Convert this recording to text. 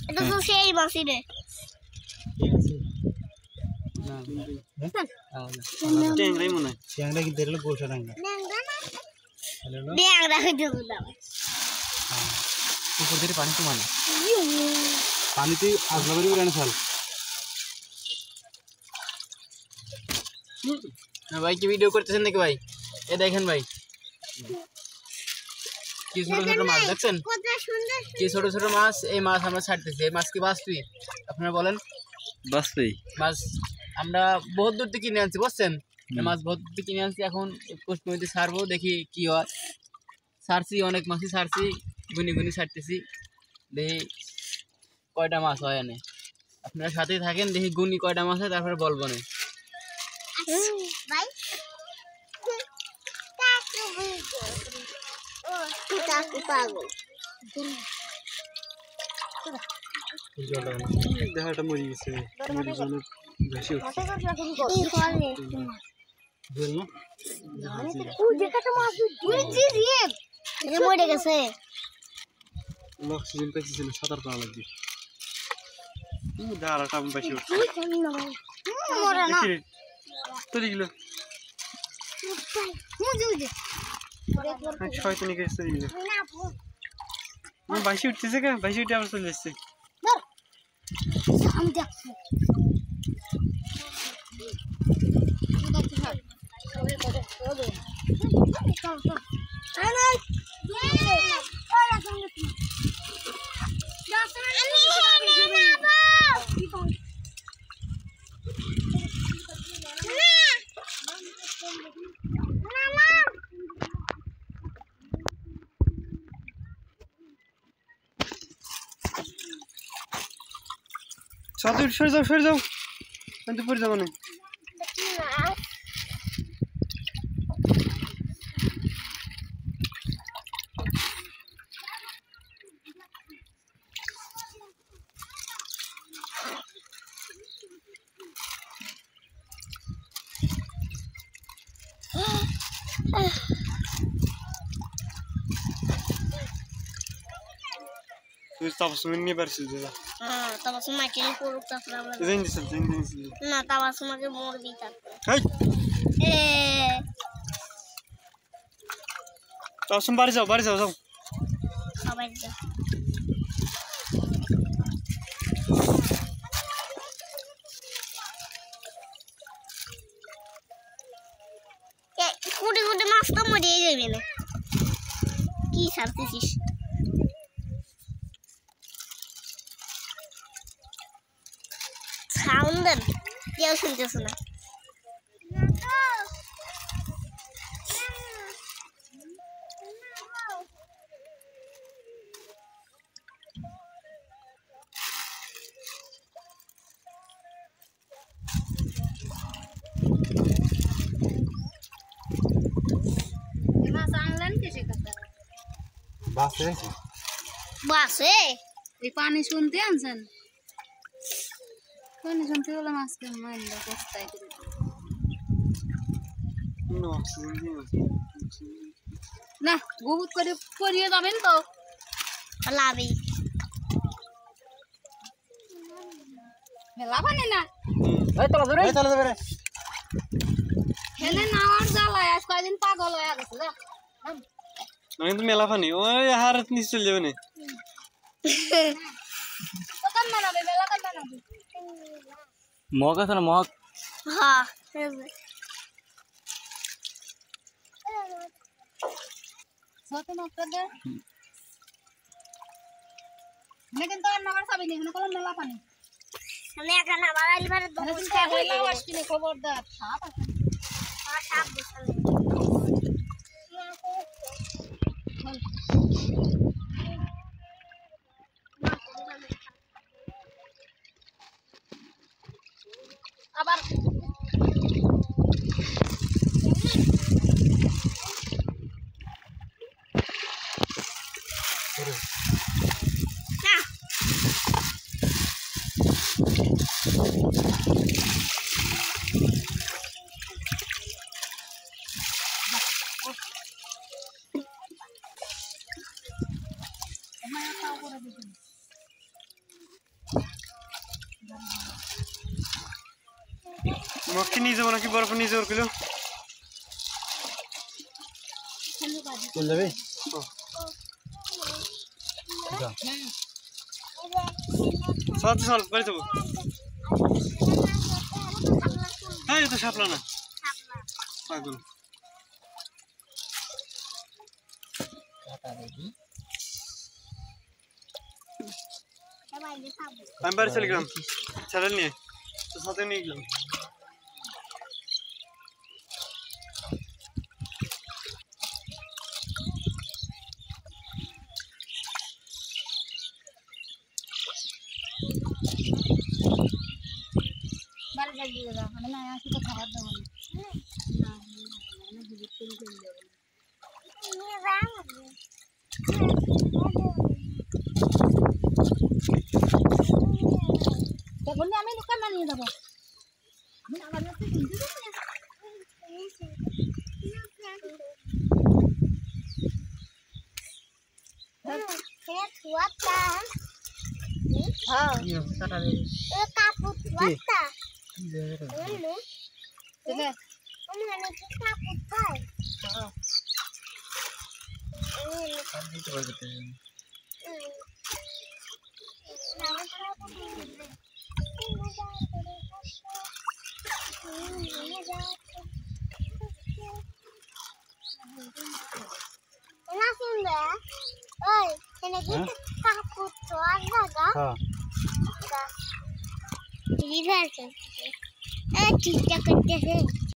এটা তো সেই মাছই রে ট্যাংরাই মনে হয় ট্যাংরা কিন্তু এগুলো গোসা ট্যাংরা ট্যাংরা হইতে দাও উপর থেকে পানি কমানো পানিতে আজলাবাড়ি করে ফেল ভাই কি ভিডিও করতেছেন নাকি ভাই এ দেখেন ভাই কি ছোট ছোট মাছ দেখছেন কি ছোট ছোট মাছ এই মাছ আমরা ছাড়তেছি এই মাছ কি বাঁচবি আপনারা বলেন বাঁচবি মাছ আমরা বহুত দূর থেকে কিনে আনছি বুঝছেন মাছ বহুত দূর থেকে কিনে আনছি এখন পুষ্পমিতে ছাড়বো দেখি কি হয় ছাড়ছি অনেক মাছই ছাড়ছি গুনি গুনি ছাড়তেছি দেখি কয়টা মাছ হয় এনে আপনারা সাথেই থাকেন দেখি গুনি কয়টা মাছ হয় তারপরে বলবো না দেখাটা মরে গেছে মরে গেছে অক্সিজেন পাইছি না সাঁতার পাওয়া লাগবে দাঁড়াটা আমি পাইছি তৈরি গেল শয়তানি করে তৈরি গেল বাইশে উঠতেছে কে বাইশে উঠে আবার চলে যাচ্ছে সরে যাও আমি তো পড়ে যাবো না তুই তাপসুমের নিয়ে পারছিস দাদা তাপসুমাকে করুক তারপরে আমরা দিন না তাপসুমাকে মরবি তারপরে তাপসুম বাড়ি যাও সবাই যা কুড়ি কুড়ি মাছ তো মরিয়ে যাবে না কি ছাড়তেছিস সাউন্ড দেন কেউ শুনতেছে না বাসে এই পানি শুনতে আনছেন পানি শুনতে হলে মাছকে মারল বস্তায় করে না গোবুত করে পরিয়ে যাবেন তো লাভি মেলা পানি না হেলে নাওয়ার জ্বালায় আজ কয়দিন পাগল হয়ে গেছে না কিন্তু মেলা পানি ওই হার নিচে চলে যাবে না মগ আছে না মগ হ্যাঁ কিন্তু আর নামার চাবি নেই মেলা পানি খবরদার সাপ আছে আবার মক্কি নিয়ে যাবো নাকি বরফ নিয়ে যাওয়ার কিলো চলে যাবে চল চল বাড়ি যাবো হ্যাঁ এটা সাপলা না পাগল আমি বাড়ি চলে গেলাম ছেলে নিয়ে তো সাথে নিয়ে গেলাম বাড়ি যাই দিয়ে দাও মানে না আসি তো খাবার দাও না না দিদি তেল তেল দাও দেখুন আমি দোকান নিয়ে যাবো আমি আবার না কিনতে যাবো না ঠিকঠাক করতেছে